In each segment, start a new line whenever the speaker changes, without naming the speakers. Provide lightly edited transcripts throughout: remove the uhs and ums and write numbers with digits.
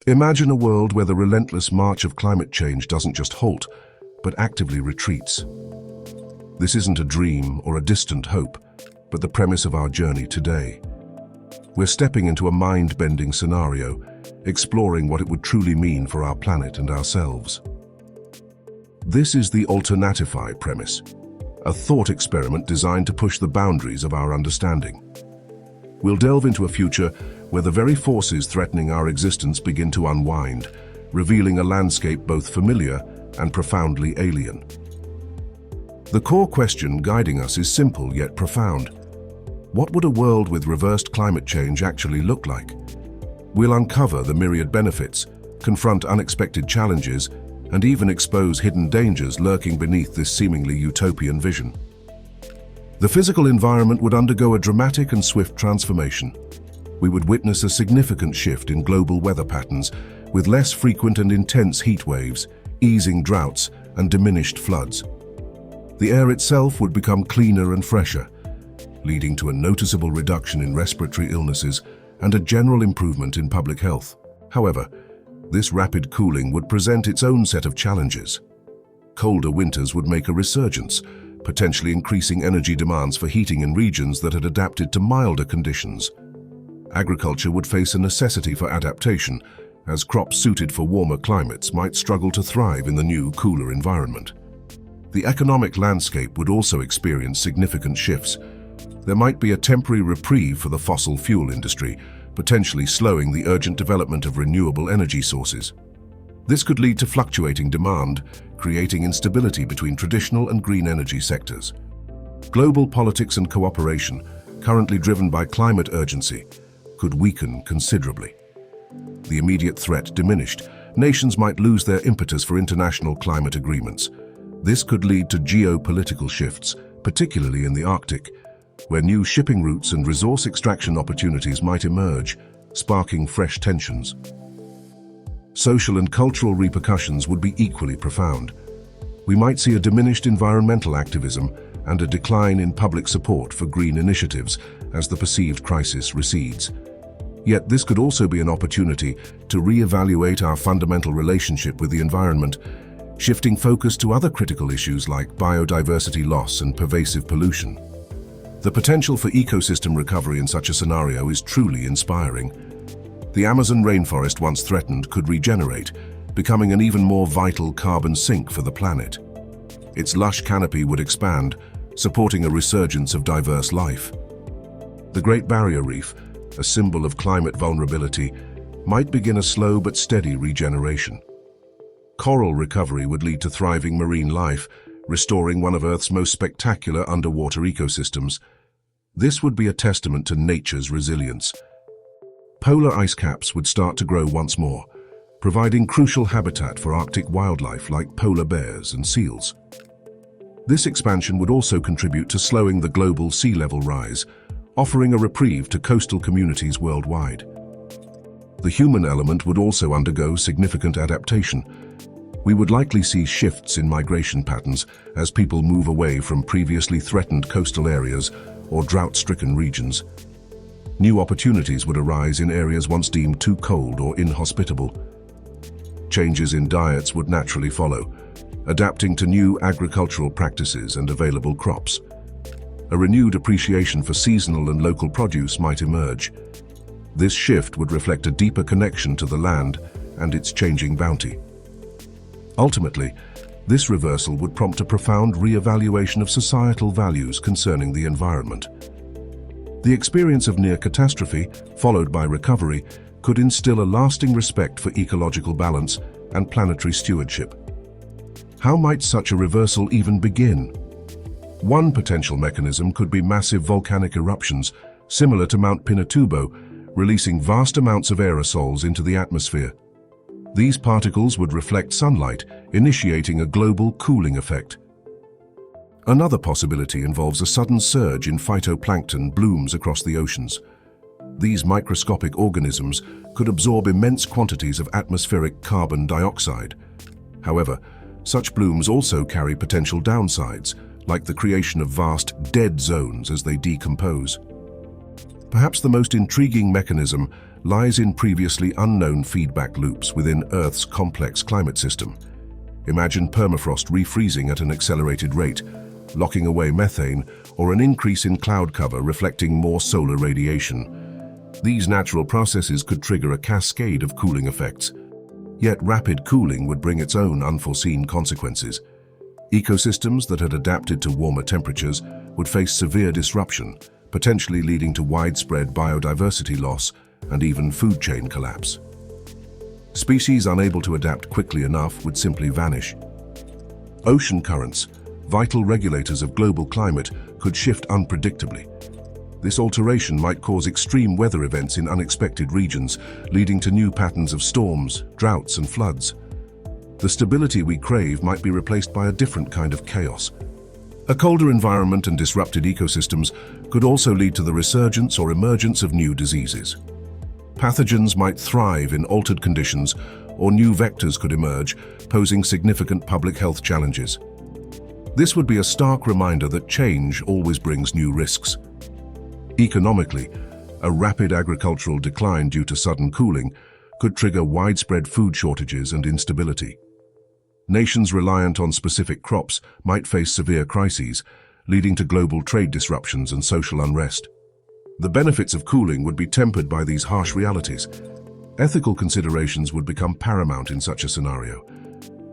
Imagine a world where the relentless march of climate change doesn't just halt, but actively retreats. This isn't a dream or a distant hope, but the premise of our journey today. We're stepping into a mind-bending scenario, exploring what it would truly mean for our planet and ourselves. This is the Alternatify premise, a thought experiment designed to push the boundaries of our understanding. We'll delve into a future where the very forces threatening our existence begin to unwind, revealing a landscape both familiar and profoundly alien. The core question guiding us is simple yet profound. What would a world with reversed climate change actually look like? We'll uncover the myriad benefits, confront unexpected challenges, and even expose hidden dangers lurking beneath this seemingly utopian vision. The physical environment would undergo a dramatic and swift transformation. We would witness a significant shift in global weather patterns, with less frequent and intense heat waves, easing droughts, and diminished floods. The air itself would become cleaner and fresher, leading to a noticeable reduction in respiratory illnesses and a general improvement in public health. However, this rapid cooling would present its own set of challenges. Colder winters would make a resurgence, potentially increasing energy demands for heating in regions that had adapted to milder conditions. Agriculture would face a necessity for adaptation, as crops suited for warmer climates might struggle to thrive in the new, cooler environment. The economic landscape would also experience significant shifts. There might be a temporary reprieve for the fossil fuel industry, potentially slowing the urgent development of renewable energy sources. This could lead to fluctuating demand, creating instability between traditional and green energy sectors. Global politics and cooperation, currently driven by climate urgency, could weaken considerably. The immediate threat diminished. Nations might lose their impetus for international climate agreements. This could lead to geopolitical shifts, particularly in the Arctic, where new shipping routes and resource extraction opportunities might emerge, sparking fresh tensions. Social and cultural repercussions would be equally profound. We might see a diminished environmental activism and a decline in public support for green initiatives as the perceived crisis recedes. Yet this could also be an opportunity to re-evaluate our fundamental relationship with the environment, shifting focus to other critical issues like biodiversity loss and pervasive pollution. The potential for ecosystem recovery in such a scenario is truly inspiring. The Amazon rainforest, once threatened, could regenerate, becoming an even more vital carbon sink for the planet. Its lush canopy would expand, supporting a resurgence of diverse life. The Great Barrier Reef, a symbol of climate vulnerability, might begin a slow but steady regeneration. Coral recovery would lead to thriving marine life, restoring one of Earth's most spectacular underwater ecosystems. This would be a testament to nature's resilience. Polar ice caps would start to grow once more, providing crucial habitat for Arctic wildlife like polar bears and seals. This expansion would also contribute to slowing the global sea level rise, offering a reprieve to coastal communities worldwide. The human element would also undergo significant adaptation. We would likely see shifts in migration patterns as people move away from previously threatened coastal areas or drought-stricken regions. New opportunities would arise in areas once deemed too cold or inhospitable. Changes in diets would naturally follow, adapting to new agricultural practices and available crops. A renewed appreciation for seasonal and local produce might emerge. This shift would reflect a deeper connection to the land and its changing bounty. Ultimately, this reversal would prompt a profound re-evaluation of societal values concerning the environment. The experience of near catastrophe, followed by recovery, could instill a lasting respect for ecological balance and planetary stewardship. How might such a reversal even begin? One potential mechanism could be massive volcanic eruptions, similar to Mount Pinatubo, releasing vast amounts of aerosols into the atmosphere. These particles would reflect sunlight, initiating a global cooling effect. Another possibility involves a sudden surge in phytoplankton blooms across the oceans. These microscopic organisms could absorb immense quantities of atmospheric carbon dioxide. However, such blooms also carry potential downsides, like the creation of vast dead zones as they decompose. Perhaps the most intriguing mechanism lies in previously unknown feedback loops within Earth's complex climate system. Imagine permafrost refreezing at an accelerated rate, locking away methane, or an increase in cloud cover reflecting more solar radiation. These natural processes could trigger a cascade of cooling effects. Yet rapid cooling would bring its own unforeseen consequences. Ecosystems that had adapted to warmer temperatures would face severe disruption, potentially leading to widespread biodiversity loss and even food chain collapse. Species unable to adapt quickly enough would simply vanish. Ocean currents, vital regulators of global climate, could shift unpredictably. This alteration might cause extreme weather events in unexpected regions, leading to new patterns of storms, droughts, and floods. The stability we crave might be replaced by a different kind of chaos. A colder environment and disrupted ecosystems could also lead to the resurgence or emergence of new diseases. Pathogens might thrive in altered conditions, or new vectors could emerge, posing significant public health challenges. This would be a stark reminder that change always brings new risks. Economically, a rapid agricultural decline due to sudden cooling could trigger widespread food shortages and instability. Nations reliant on specific crops might face severe crises, leading to global trade disruptions and social unrest. The benefits of cooling would be tempered by these harsh realities. Ethical considerations would become paramount in such a scenario.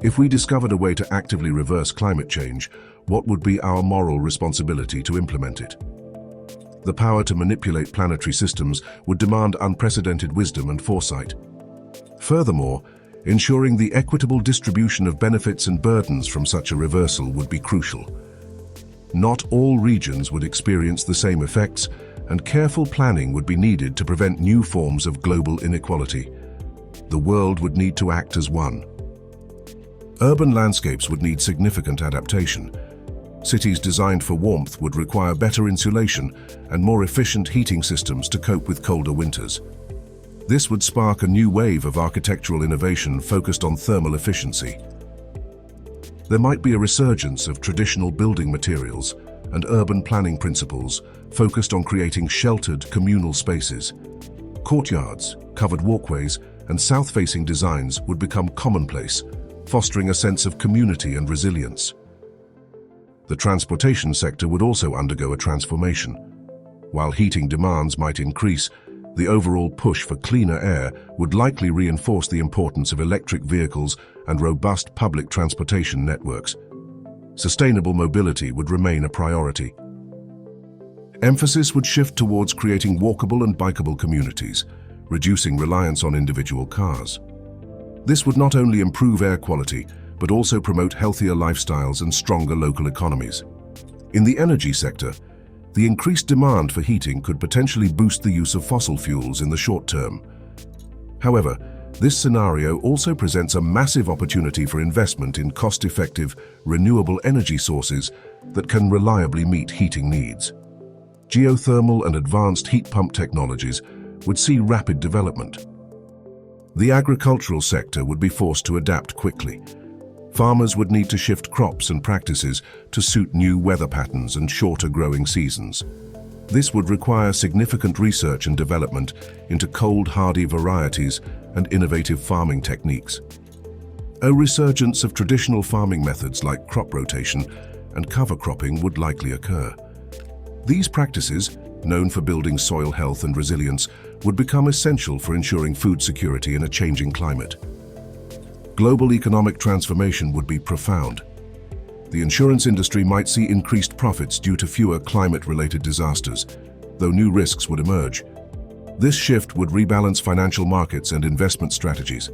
If we discovered a way to actively reverse climate change, what would be our moral responsibility to implement it? The power to manipulate planetary systems would demand unprecedented wisdom and foresight. Furthermore, ensuring the equitable distribution of benefits and burdens from such a reversal would be crucial. Not all regions would experience the same effects, and careful planning would be needed to prevent new forms of global inequality. The world would need to act as one. Urban landscapes would need significant adaptation. Cities designed for warmth would require better insulation and more efficient heating systems to cope with colder winters. This would spark a new wave of architectural innovation focused on thermal efficiency. There might be a resurgence of traditional building materials and urban planning principles focused on creating sheltered communal spaces. Courtyards, covered walkways, and south-facing designs would become commonplace, fostering a sense of community and resilience. The transportation sector would also undergo a transformation. While heating demands might increase, the overall push for cleaner air would likely reinforce the importance of electric vehicles and robust public transportation networks. Sustainable mobility would remain a priority. Emphasis would shift towards creating walkable and bikeable communities, reducing reliance on individual cars. This would not only improve air quality, but also promote healthier lifestyles and stronger local economies. In the energy sector, the increased demand for heating could potentially boost the use of fossil fuels in the short term. However, this scenario also presents a massive opportunity for investment in cost-effective, renewable energy sources that can reliably meet heating needs. Geothermal and advanced heat pump technologies would see rapid development. The agricultural sector would be forced to adapt quickly. Farmers would need to shift crops and practices to suit new weather patterns and shorter growing seasons. This would require significant research and development into cold, hardy varieties and innovative farming techniques. A resurgence of traditional farming methods like crop rotation and cover cropping would likely occur. These practices, known for building soil health and resilience, would become essential for ensuring food security in a changing climate. Global economic transformation would be profound. The insurance industry might see increased profits due to fewer climate-related disasters, though new risks would emerge. This shift would rebalance financial markets and investment strategies.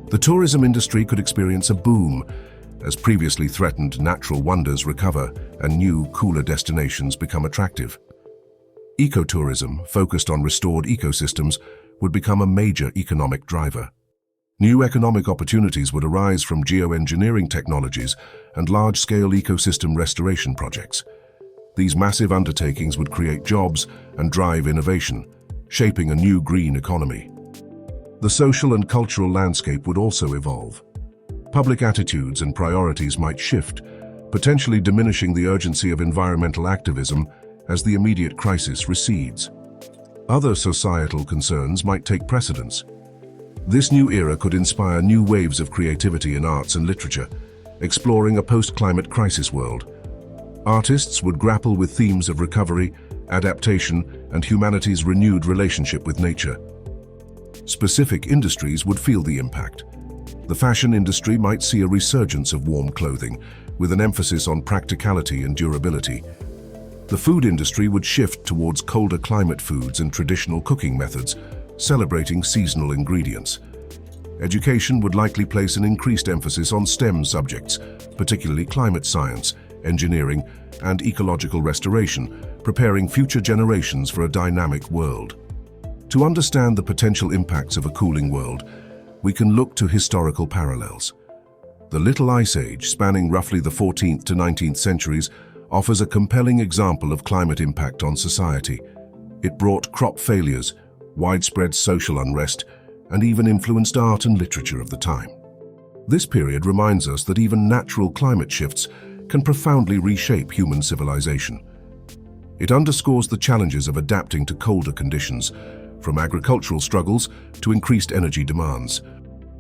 The tourism industry could experience a boom as previously threatened natural wonders recover and new, cooler destinations become attractive. Ecotourism, focused on restored ecosystems, would become a major economic driver. New economic opportunities would arise from geoengineering technologies and large-scale ecosystem restoration projects. These massive undertakings would create jobs and drive innovation, shaping a new green economy. The social and cultural landscape would also evolve. Public attitudes and priorities might shift, potentially diminishing the urgency of environmental activism as the immediate crisis recedes. Other societal concerns might take precedence. This new era could inspire new waves of creativity in arts and literature, exploring a post-climate crisis world. Artists would grapple with themes of recovery, adaptation, and humanity's renewed relationship with nature. Specific industries would feel the impact. The fashion industry might see a resurgence of warm clothing, with an emphasis on practicality and durability. The food industry would shift towards colder climate foods and traditional cooking methods, celebrating seasonal ingredients. Education would likely place an increased emphasis on STEM subjects, particularly climate science, engineering, and ecological restoration, preparing future generations for a dynamic world. To understand the potential impacts of a cooling world, we can look to historical parallels. The Little Ice Age, spanning roughly the 14th to 19th centuries, offers a compelling example of climate impact on society. It brought crop failures, widespread social unrest, and even influenced art and literature of the time. This period reminds us that even natural climate shifts can profoundly reshape human civilization. It underscores the challenges of adapting to colder conditions, from agricultural struggles to increased energy demands.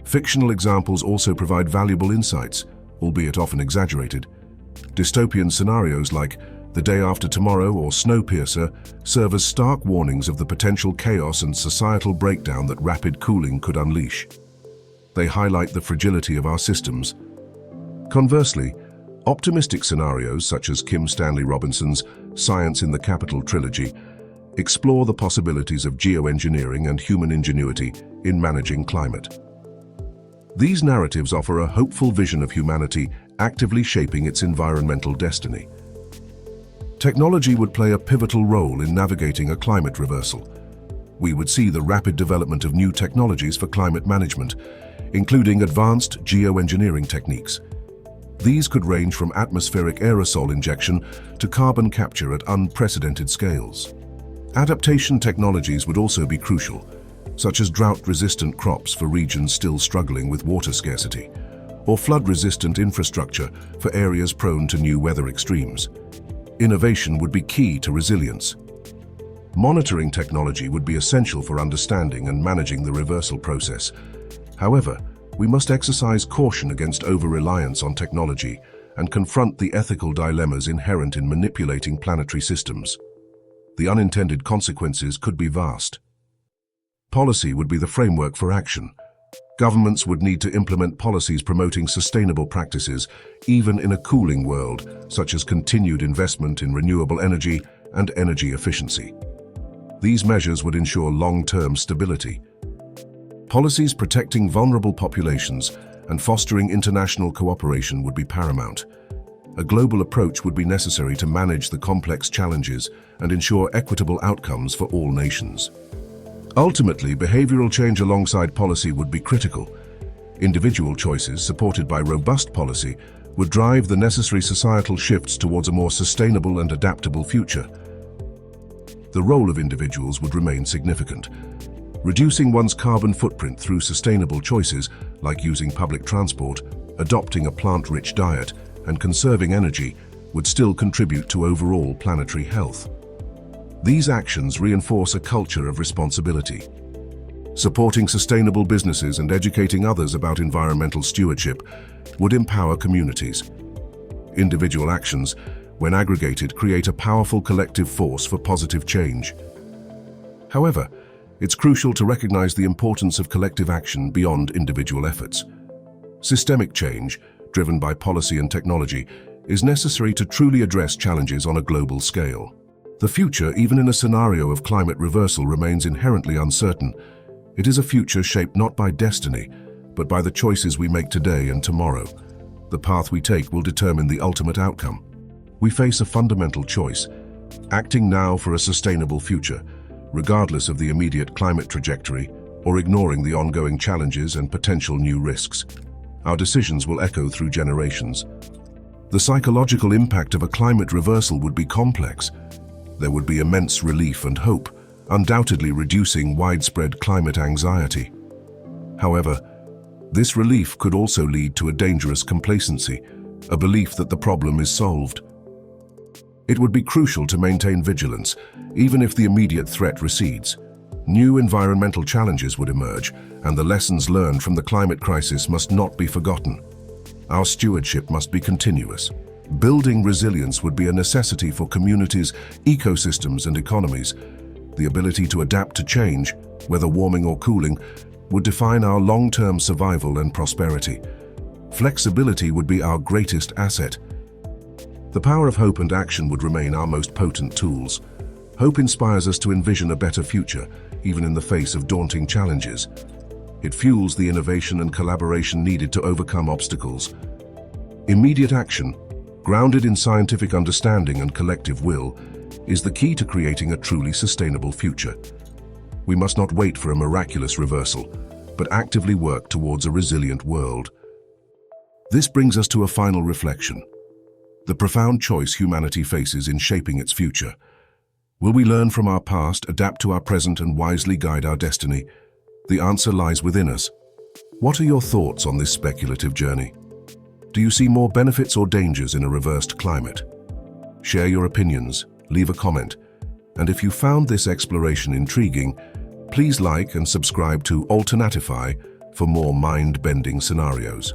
Fictional examples also provide valuable insights, albeit often exaggerated. Dystopian scenarios like The Day After Tomorrow or Snowpiercer serve as stark warnings of the potential chaos and societal breakdown that rapid cooling could unleash. They highlight the fragility of our systems. Conversely, optimistic scenarios such as Kim Stanley Robinson's Science in the Capital trilogy explore the possibilities of geoengineering and human ingenuity in managing climate. These narratives offer a hopeful vision of humanity actively shaping its environmental destiny. Technology would play a pivotal role in navigating a climate reversal. We would see the rapid development of new technologies for climate management, including advanced geoengineering techniques. These could range from atmospheric aerosol injection to carbon capture at unprecedented scales. Adaptation technologies would also be crucial, such as drought-resistant crops for regions still struggling with water scarcity, or flood-resistant infrastructure for areas prone to new weather extremes. Innovation would be key to resilience. Monitoring technology would be essential for understanding and managing the reversal process. However, we must exercise caution against over-reliance on technology and confront the ethical dilemmas inherent in manipulating planetary systems. The unintended consequences could be vast. Policy would be the framework for action. Governments would need to implement policies promoting sustainable practices, even in a cooling world, such as continued investment in renewable energy and energy efficiency. These measures would ensure long-term stability. Policies protecting vulnerable populations and fostering international cooperation would be paramount. A global approach would be necessary to manage the complex challenges and ensure equitable outcomes for all nations. Ultimately, behavioral change alongside policy would be critical. Individual choices, supported by robust policy, would drive the necessary societal shifts towards a more sustainable and adaptable future. The role of individuals would remain significant. Reducing one's carbon footprint through sustainable choices, like using public transport, adopting a plant-rich diet, and conserving energy, would still contribute to overall planetary health. These actions reinforce a culture of responsibility. Supporting sustainable businesses and educating others about environmental stewardship would empower communities. Individual actions, when aggregated, create a powerful collective force for positive change. However, it's crucial to recognize the importance of collective action beyond individual efforts. Systemic change, driven by policy and technology, is necessary to truly address challenges on a global scale. The future, even in a scenario of climate reversal, remains inherently uncertain. It is a future shaped not by destiny, but by the choices we make today and tomorrow. The path we take will determine the ultimate outcome. We face a fundamental choice: acting now for a sustainable future, regardless of the immediate climate trajectory, or ignoring the ongoing challenges and potential new risks. Our decisions will echo through generations. The psychological impact of a climate reversal would be complex. There would be immense relief and hope, undoubtedly reducing widespread climate anxiety. However, this relief could also lead to a dangerous complacency, a belief that the problem is solved. It would be crucial to maintain vigilance, even if the immediate threat recedes. New environmental challenges would emerge, and the lessons learned from the climate crisis must not be forgotten. Our stewardship must be continuous. Building resilience would be a necessity for communities, ecosystems, and economies. The ability to adapt to change, whether warming or cooling, would define our long-term survival and prosperity. Flexibility would be our greatest asset. The power of hope and action would remain our most potent tools. Hope inspires us to envision a better future, even in the face of daunting challenges. It fuels the innovation and collaboration needed to overcome obstacles. Immediate action, grounded in scientific understanding and collective will, is the key to creating a truly sustainable future. We must not wait for a miraculous reversal, but actively work towards a resilient world. This brings us to a final reflection: the profound choice humanity faces in shaping its future. Will we learn from our past, adapt to our present, and wisely guide our destiny? The answer lies within us. What are your thoughts on this speculative journey? Do you see more benefits or dangers in a reversed climate? Share your opinions, leave a comment, and if you found this exploration intriguing, please like and subscribe to Alternatify for more mind-bending scenarios.